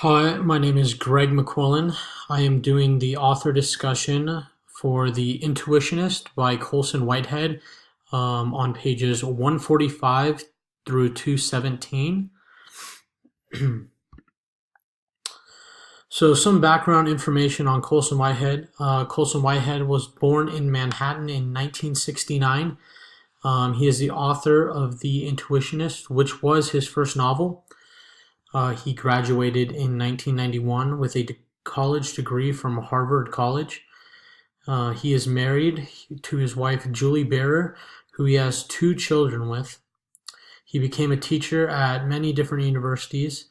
Hi, my name is Greg McQuillan. I am doing the author discussion for The Intuitionist by Coleson Whitehead on pages 145 through 217. So, some background information on Coleson Whitehead. Coleson Whitehead was born in Manhattan in 1969. He is the author of The Intuitionist, which was his first novel. He graduated in 1991 with a college degree from Harvard College. He is married to his wife, Julie Barrer, who he has two children with. He became a teacher at many different universities.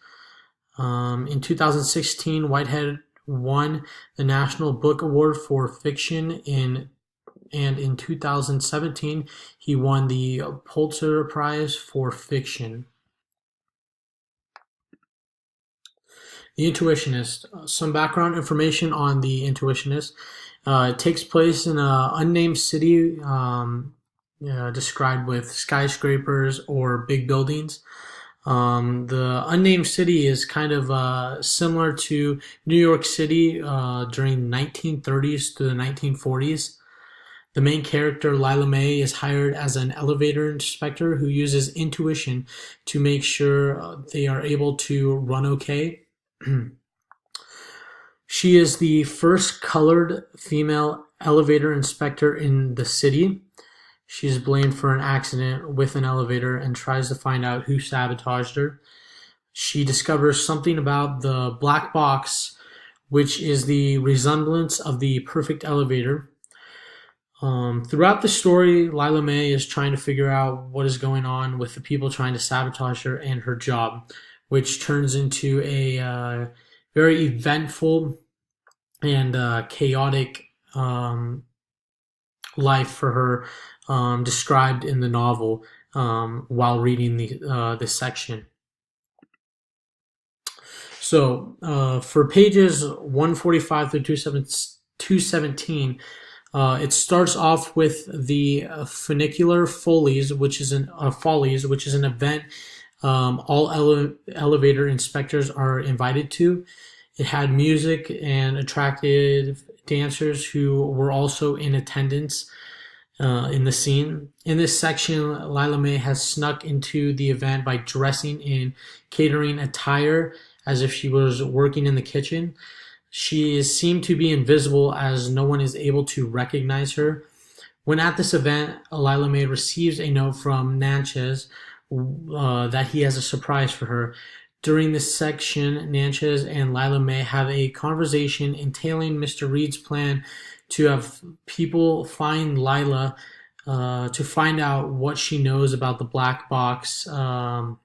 In 2016, Whitehead won the National Book Award for Fiction and in 2017, he won the Pulitzer Prize for Fiction. The Intuitionist. Some background information on The Intuitionist. It takes place in an unnamed city described with skyscrapers or big buildings. The unnamed city is kind of similar to New York City during the 1930s to the 1940s. The main character, Lila May, is hired as an elevator inspector who uses intuition to make sure they are able to run okay. She is the first colored female elevator inspector in the city. She is blamed for an accident with an elevator and tries to find out who sabotaged her. She discovers something about the black box, which is the resemblance of the perfect elevator. Throughout the story, Lila May is trying to figure out what is going on with the people trying to sabotage her and her job, which turns into a very eventful and chaotic life for her, described in the novel while reading this section. So for pages 145 through 217, it starts off with the funicular follies, which is an event all elevator inspectors are invited to. It had music and attractive dancers who were also in attendance in the scene. In this section, Lila May has snuck into the event by dressing in catering attire as if she was working in the kitchen. She is seemed to be invisible as no one is able to recognize her. When at this event, Lila May receives a note from Natchez that he has a surprise for her. During this section, Natchez and Lila May have a conversation entailing Mr. Reed's plan to have people find Lila to find out what she knows about the black box and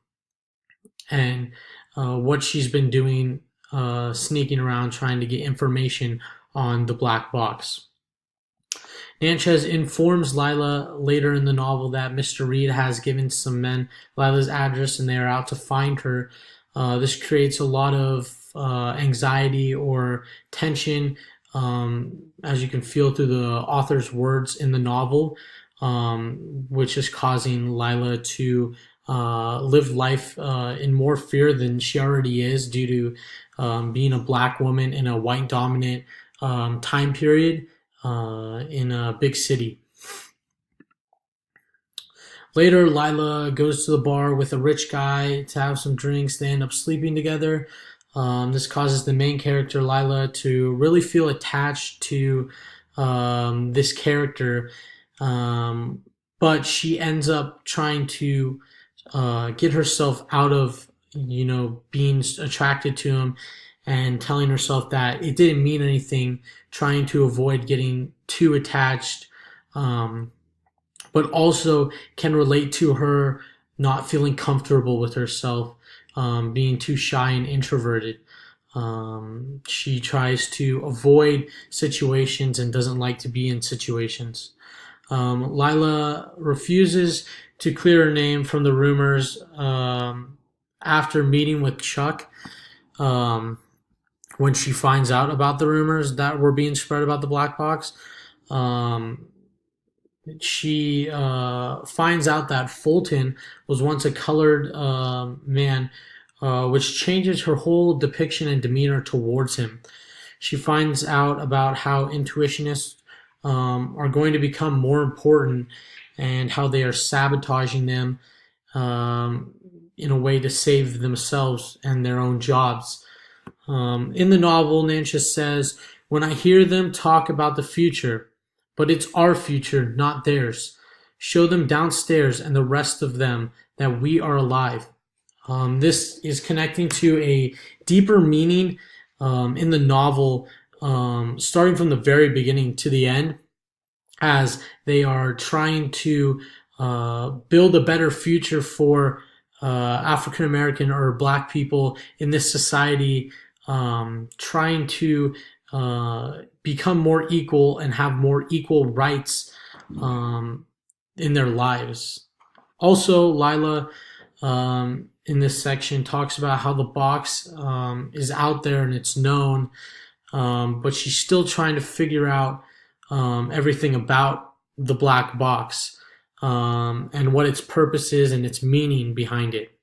what she's been doing, sneaking around trying to get information on the black box. Natchez informs Lila later in the novel that Mr. Reed has given some men Lila's address and they are out to find her. This creates a lot of anxiety or tension, as you can feel through the author's words in the novel, which is causing Lila to live life in more fear than she already is due to being a black woman in a white dominant time period in a big city. Later, Lila goes to the bar with a rich guy to have some drinks. They end up sleeping together. This causes the main character, Lila, to really feel attached to this character. But she ends up trying to get herself out of, being attracted to him and telling herself that it didn't mean anything, trying to avoid getting too attached, but also can relate to her not feeling comfortable with herself, being too shy and introverted. She tries to avoid situations and doesn't like to be in situations. Lila refuses to clear her name from the rumors after meeting with Chuck. When she finds out about the rumors that were being spread about the black box, she finds out that Fulton was once a colored man which changes her whole depiction and demeanor towards him. She finds out about how intuitionists are going to become more important and how they are sabotaging them in a way to save themselves and their own jobs. In the novel, Natchez says, "When I hear them talk about the future, but it's our future, not theirs. Show them downstairs and the rest of them that we are alive." This is connecting to a deeper meaning in the novel, starting from the very beginning to the end, as they are trying to build a better future for African American or Black people in this society, trying to become more equal and have more equal rights in their lives. Also, Lila in this section talks about how the box is out there and it's known, but she's still trying to figure out everything about the black box and what its purpose is and its meaning behind it.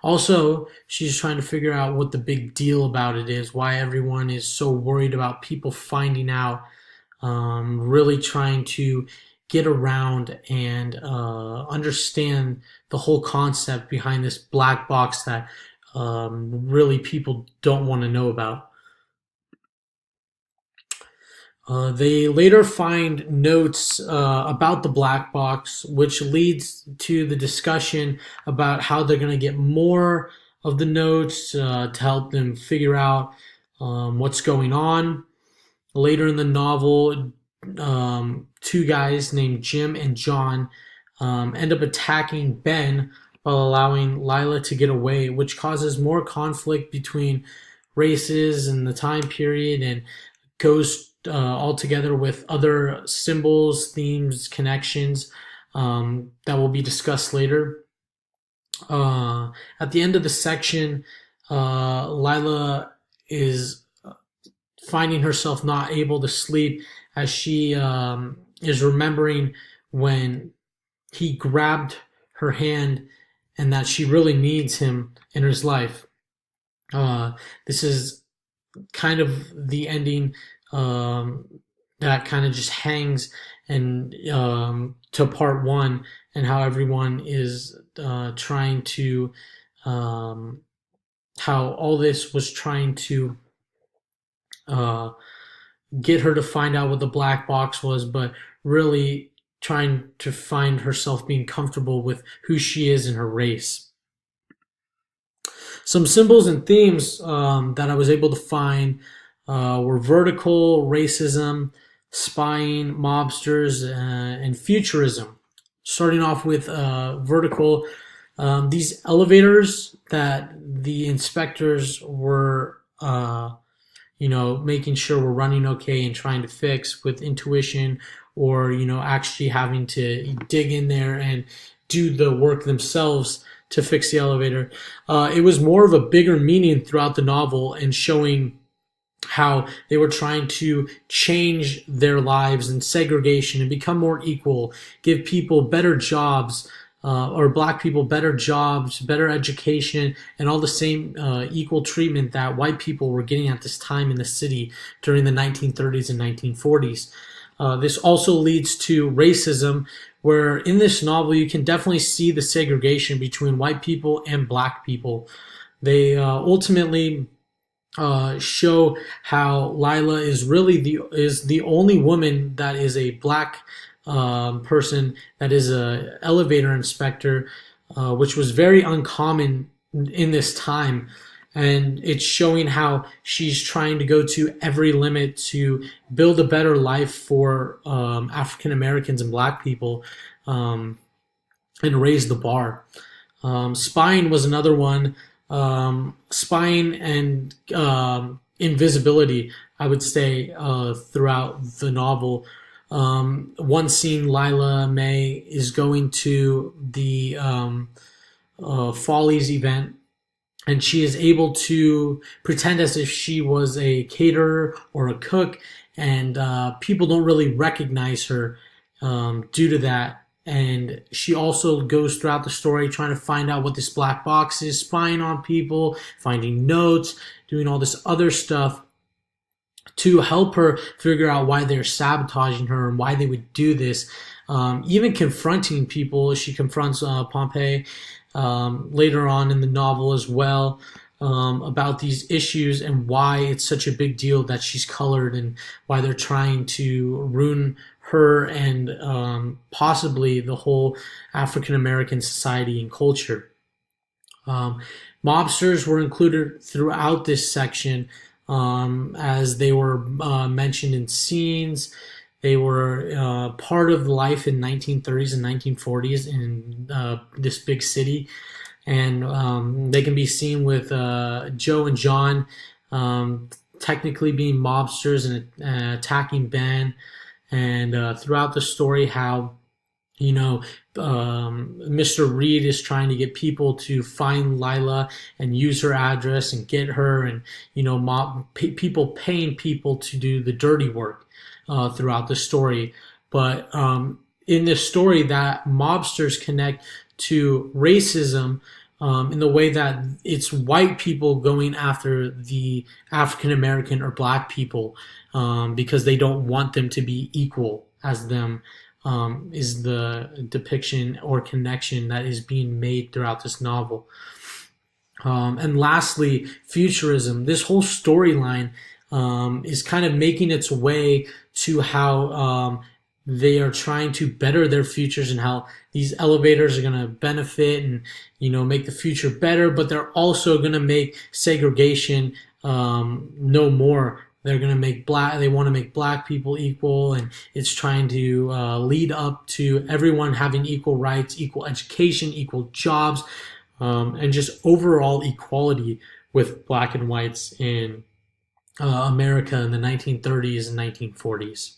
Also, she's trying to figure out what the big deal about it is, why everyone is so worried about people finding out, really trying to get around and understand the whole concept behind this black box that really people don't want to know about. They later find notes about the black box, which leads to the discussion about how they're going to get more of the notes to help them figure out what's going on. Later in the novel, two guys named Jim and John end up attacking Ben while allowing Lila to get away, which causes more conflict between races and the time period, and goes all together with other symbols, themes, connections that will be discussed later. At the end of the section, Lila is finding herself not able to sleep as she is remembering when he grabbed her hand and that she really needs him in her life. This is kind of the ending that kind of just hangs and to part one, and how everyone is trying to how all this was trying to get her to find out what the black box was, but really trying to find herself being comfortable with who she is and her race. Some symbols and themes that I was able to find were vertical, racism, spying, mobsters, and futurism. Starting off with vertical, these elevators that the inspectors were, making sure we're running okay and trying to fix with intuition, or, actually having to dig in there and do the work themselves to fix the elevator. It was more of a bigger meaning throughout the novel and showing how they were trying to change their lives and segregation and become more equal, give people better jobs, or Black people better jobs, better education, and all the same equal treatment that white people were getting at this time in the city during the 1930s and 1940s. This also leads to racism, where in this novel you can definitely see the segregation between white people and Black people. They ultimately show how Lila is really the only woman that is a Black person that is a elevator inspector, which was very uncommon in this time. And it's showing how she's trying to go to every limit to build a better life for African Americans and Black people, and raise the bar. Spying was another one. Spying and invisibility, I would say, throughout the novel. One scene, Lila May is going to the Follies event, and she is able to pretend as if she was a caterer or a cook, and people don't really recognize her due to that. And she also goes throughout the story trying to find out what this black box is, spying on people, finding notes, doing all this other stuff to help her figure out why they're sabotaging her and why they would do this. Even confronting people. She confronts Pompey later on in the novel as well, about these issues and why it's such a big deal that she's colored and why they're trying to ruin her and possibly the whole African American society and culture. Mobsters were included throughout this section, as they were mentioned in scenes. They were part of life in 1930s and 1940s in this big city, and they can be seen with Joe and John technically being mobsters and attacking Ben, and throughout the story how Mr. Reed is trying to get people to find Lila and use her address and get her, and people paying people to do the dirty work throughout the story. But in this story, that mobsters connect to racism in the way that it's white people going after the African American or black people because they don't want them to be equal as them. Is the depiction or connection that is being made throughout this novel. And lastly, futurism. This whole storyline is kind of making its way to how they are trying to better their futures and how these elevators are going to benefit and make the future better, but they're also going to make segregation no more. They're going to make they want to make black people equal, and it's trying to lead up to everyone having equal rights, equal education, equal jobs, and just overall equality with black and whites in America in the 1930s and 1940s.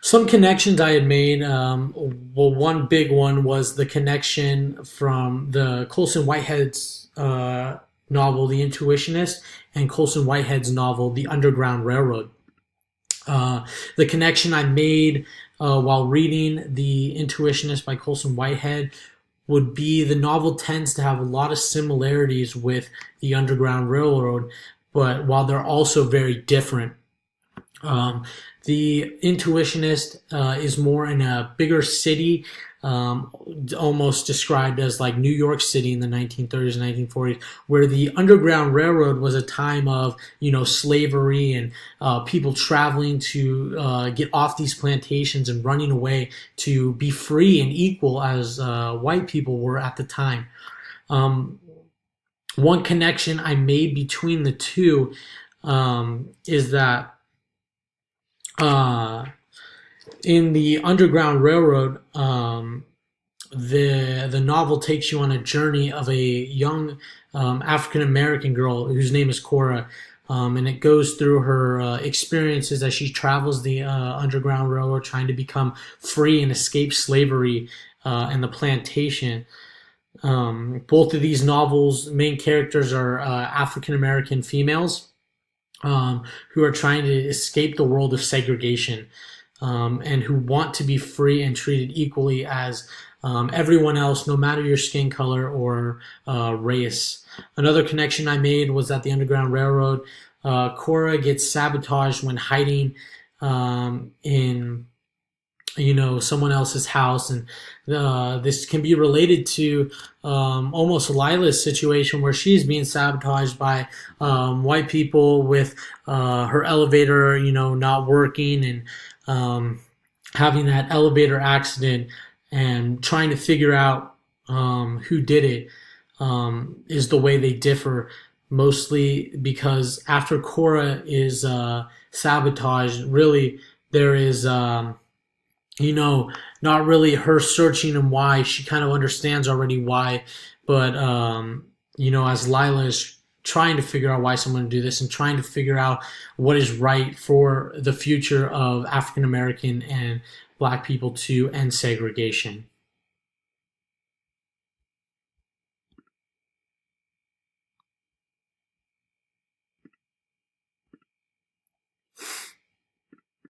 Some connections I had made, one big one was the connection from the Coleson Whitehead's novel, The Intuitionist, and Coleson Whitehead's novel, The Underground Railroad. The connection I made while reading The Intuitionist by Coleson Whitehead would be the novel tends to have a lot of similarities with The Underground Railroad, but while they're also very different. The Intuitionist is more in a bigger city, almost described as like New York City in the 1930s and 1940s, where the Underground Railroad was a time of, slavery and people traveling to get off these plantations and running away to be free and equal as white people were at the time. One connection I made between the two is that in the Underground Railroad, the novel takes you on a journey of a young African American girl whose name is Cora, and it goes through her experiences as she travels the Underground Railroad, trying to become free and escape slavery and the plantation. Both of these novels' main characters are African American females who are trying to escape the world of segregation and who want to be free and treated equally as everyone else, no matter your skin color or race. Another connection I made was that the Underground Railroad, Cora gets sabotaged when hiding in someone else's house, and this can be related to almost Lila's situation where she's being sabotaged by white people with her elevator not working and having that elevator accident and trying to figure out who did it. Is the way they differ, mostly because after Cora is sabotaged, really there is not really her searching and why. She kind of understands already why, but as Lila is trying to figure out why someone would do this and trying to figure out what is right for the future of African American and black people to end segregation.